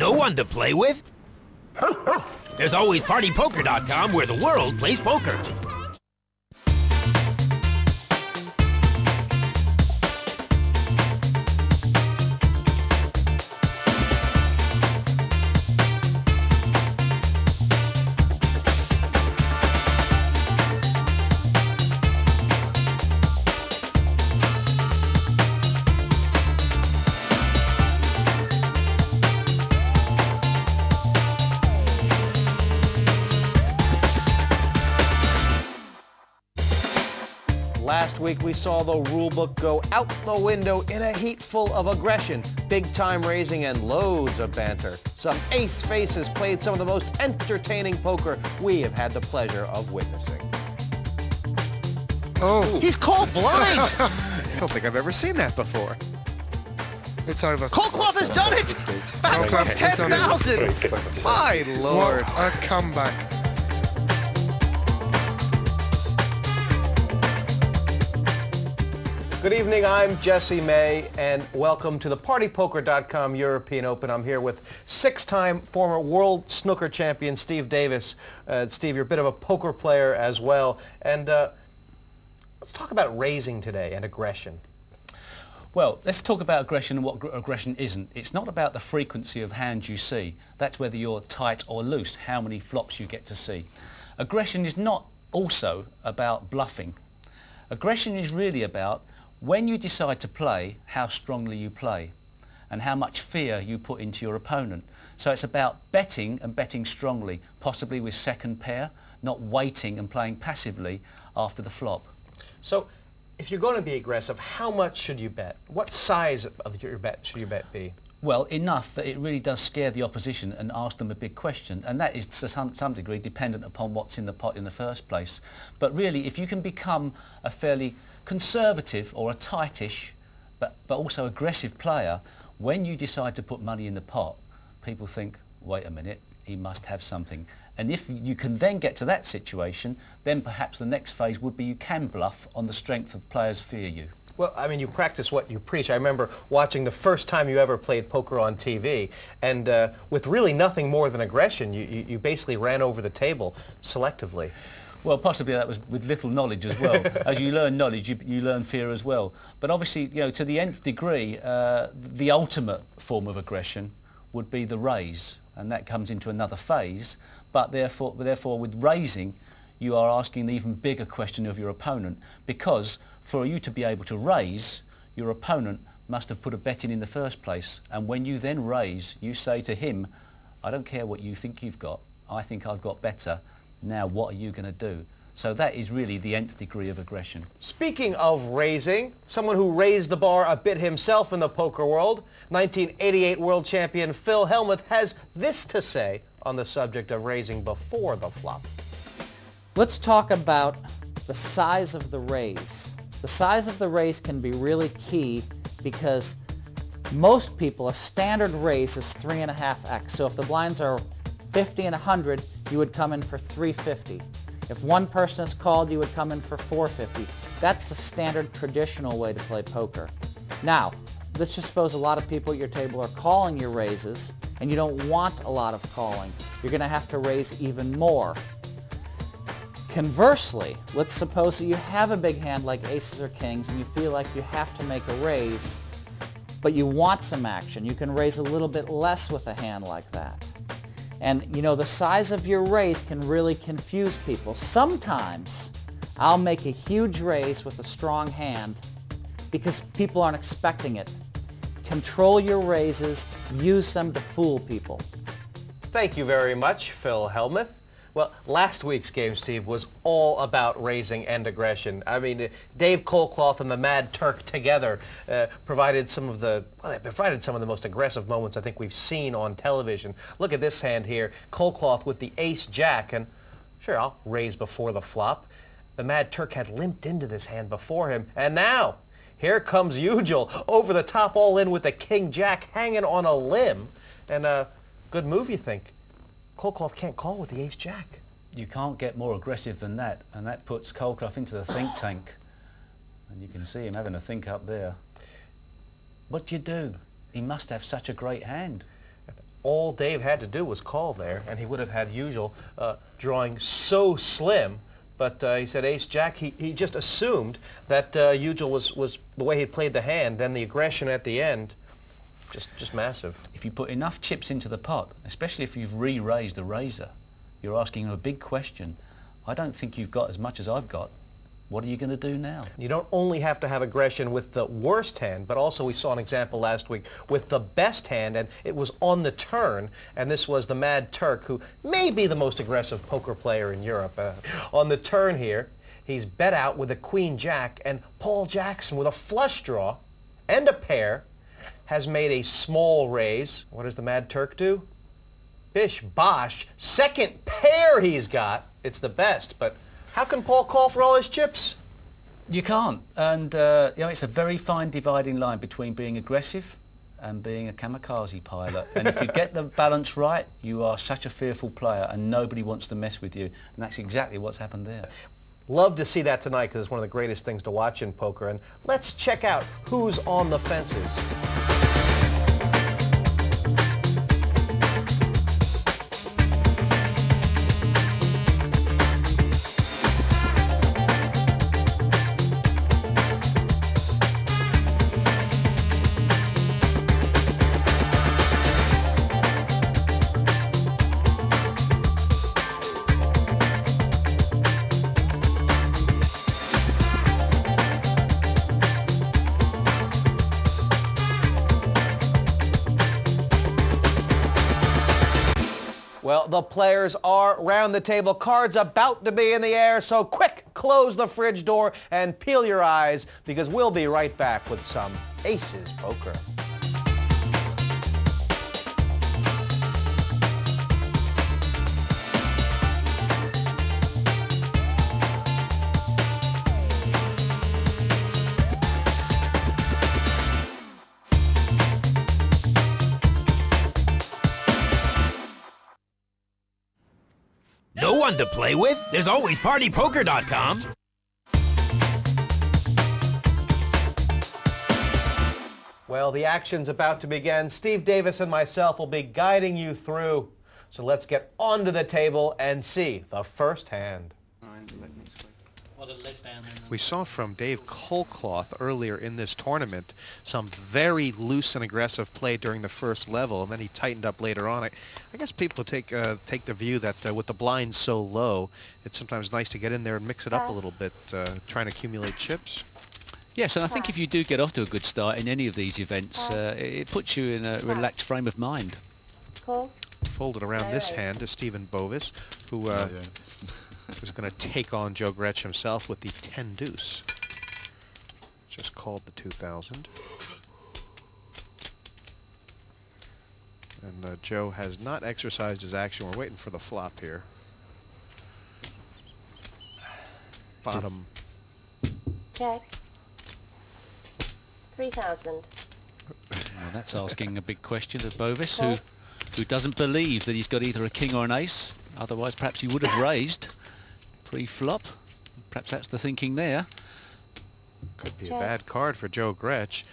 no one to play with? There's always PartyPoker.com, where the world plays poker. Last week we saw the rulebook go out the window in a heat full of aggression, big-time raising, and loads of banter. Some ace faces played some of the most entertaining poker we have had the pleasure of witnessing. Oh. He's called blind! I don't think I've ever seen that before. It's over. Coldcloth has done it! Back from 10,000! My Lord. What a comeback. Good evening, I'm Jesse May, and welcome to the PartyPoker.com European Open. I'm here with six-time former world snooker champion Steve Davis. Steve, you're a bit of a poker player as well. And let's talk about raising today and aggression. Well, let's talk about aggression and what aggression isn't. It's not about the frequency of hands you see. That's whether you're tight or loose, how many flops you get to see. Aggression is not also about bluffing. Aggression is really about when you decide to play, how strongly you play and how much fear you put into your opponent. So it's about betting and betting strongly, possibly with second pair, not waiting and playing passively after the flop. So if you're going to be aggressive, how much should you bet? What size of your bet should your bet be? Well, enough that it really does scare the opposition and ask them a big question, and that is to some degree dependent upon what's in the pot in the first place. But really, if you can become a fairly conservative or a tightish but also aggressive player, when you decide to put money in the pot, people think, wait a minute, he must have something. And if you can then get to that situation, then perhaps the next phase would be you can bluff on the strength of players fear you. Well, I mean, you practice what you preach. I remember watching the first time you ever played poker on TV, and with really nothing more than aggression, you basically ran over the table selectively. Well, possibly that was with little knowledge as well. As you learn knowledge, you learn fear as well. But obviously, you know, to the nth degree, the ultimate form of aggression would be the raise, and that comes into another phase. But therefore with raising, you are asking an even bigger question of your opponent, because for you to be able to raise, your opponent must have put a bet in the first place. And when you then raise, you say to him, I don't care what you think you've got, I think I've got better. Now what are you going to do? So that is really the nth degree of aggression. Speaking of raising, someone who raised the bar a bit himself in the poker world, 1988 world champion Phil Hellmuth has this to say on the subject of raising before the flop. Let's talk about the size of the raise. The size of the raise can be really key because most people, a standard raise is 3.5x. So if the blinds are 50 and 100, you would come in for 350. If one person is called, you would come in for 450. That's the standard traditional way to play poker. Now, let's just suppose a lot of people at your table are calling your raises and you don't want a lot of calling. You're going to have to raise even more. Conversely, let's suppose that you have a big hand like aces or kings and you feel like you have to make a raise, but you want some action. You can raise a little bit less with a hand like that. And you know, the size of your raise can really confuse people. Sometimes I'll make a huge raise with a strong hand because people aren't expecting it. Control your raises, use them to fool people. Thank you very much, Phil Hellmuth. Well, last week's game, Steve, was all about raising and aggression. I mean, Dave Coldcloth and the Mad Turk together provided some of the most aggressive moments I think we've seen on television. Look at this hand here, Coldcloth with the ace-jack, and sure, I'll raise before the flop. The Mad Turk had limped into this hand before him, and now, here comes Ugel over the top all-in with the king-jack hanging on a limb. And good move, you think. Coldcloth can't call with the ace-jack. You can't get more aggressive than that, and that puts Coldcloth into the think tank. And you can see him having a think up there. What do you do? He must have such a great hand. All Dave had to do was call there, and he would have had Usual drawing so slim. But he said ace-jack. He just assumed that Usual was the way he played the hand, then the aggression at the end, just massive. If you put enough chips into the pot, especially if you've re-raised a raiser, you're asking him a big question. I don't think you've got as much as I've got. What are you going to do now? You don't only have to have aggression with the worst hand, but also we saw an example last week with the best hand, and it was on the turn, and this was the Mad Turk, who may be the most aggressive poker player in Europe. On the turn here, he's bet out with a queen-jack, and Paul Jackson, with a flush draw and a pair, has made a small raise. What does the Mad Turk do? Bish bosh, second pair he's got. It's the best, but how can Paul call for all his chips? You can't, and you know, it's a very fine dividing line between being aggressive and being a kamikaze pilot. And if you get the balance right, you are such a fearful player, and nobody wants to mess with you. And that's exactly what's happened there. Love to see that tonight because it's one of the greatest things to watch in poker. And let's check out who's on the fences. Well, the players are round the table. Cards about to be in the air, so quick, close the fridge door and peel your eyes because we'll be right back with some Aces Poker. No one to play with? There's always PartyPoker.com. Well, the action's about to begin. Steve Davis and myself will be guiding you through. So let's get onto the table and see the first hand. We saw from Dave Colcloth earlier in this tournament some very loose and aggressive play during the first level, and then he tightened up later on. I guess people take the view that with the blinds so low, it's sometimes nice to get in there and mix it up a little bit, trying to accumulate chips. Yes, and I think if you do get off to a good start in any of these events, it puts you in a relaxed frame of mind. Cool. Folded around this hand is Stephen Bovis, who is going to take on Joe Gretsch himself with the 10 deuce. Just called the 2000. And Joe has not exercised his action. We're waiting for the flop here. Bottom. Check. 3,000. Well, that's asking a big question of Bovis, who doesn't believe that he's got either a king or an ace. Otherwise, perhaps he would have raised pre-flop. Perhaps that's the thinking there. Could be a bad card for Joe Gretsch.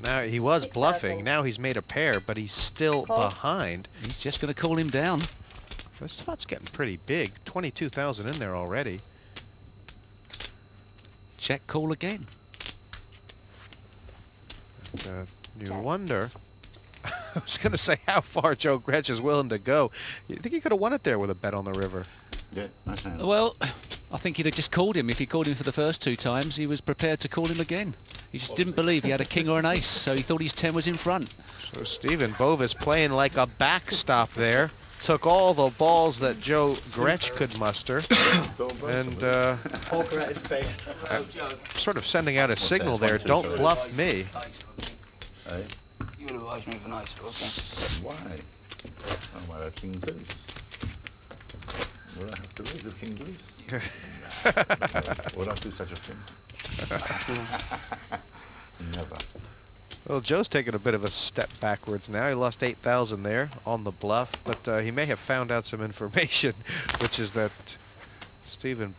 Now, he was bluffing. Now he's made a pair, but he's still behind. He's just going to call him down. This spot's getting pretty big. 22,000 in there already. Check call again. And, you wonder... I was going to say how far Joe Gretsch is willing to go. You think he could have won it there with a bet on the river? Yeah, nice hand. Well, I think he'd have just called him. If he called him for the first 2 times, he was prepared to call him again. He just didn't believe he had a king or an ace, so he thought his 10 was in front. So Stephen Bovis playing like a backstop there. Took all the balls that Joe Gretsch could muster. And Poker at its best. sort of sending out a signal there. Don't bluff me. Hey? You would advise me for nice poker. Why? Oh, well, that's king deuce. Would I have to raise the king deuce? Would I do such a thing? Never. Well, Joe's taking a bit of a step backwards now. He lost 8,000 there on the bluff, but he may have found out some information, which is that Stephen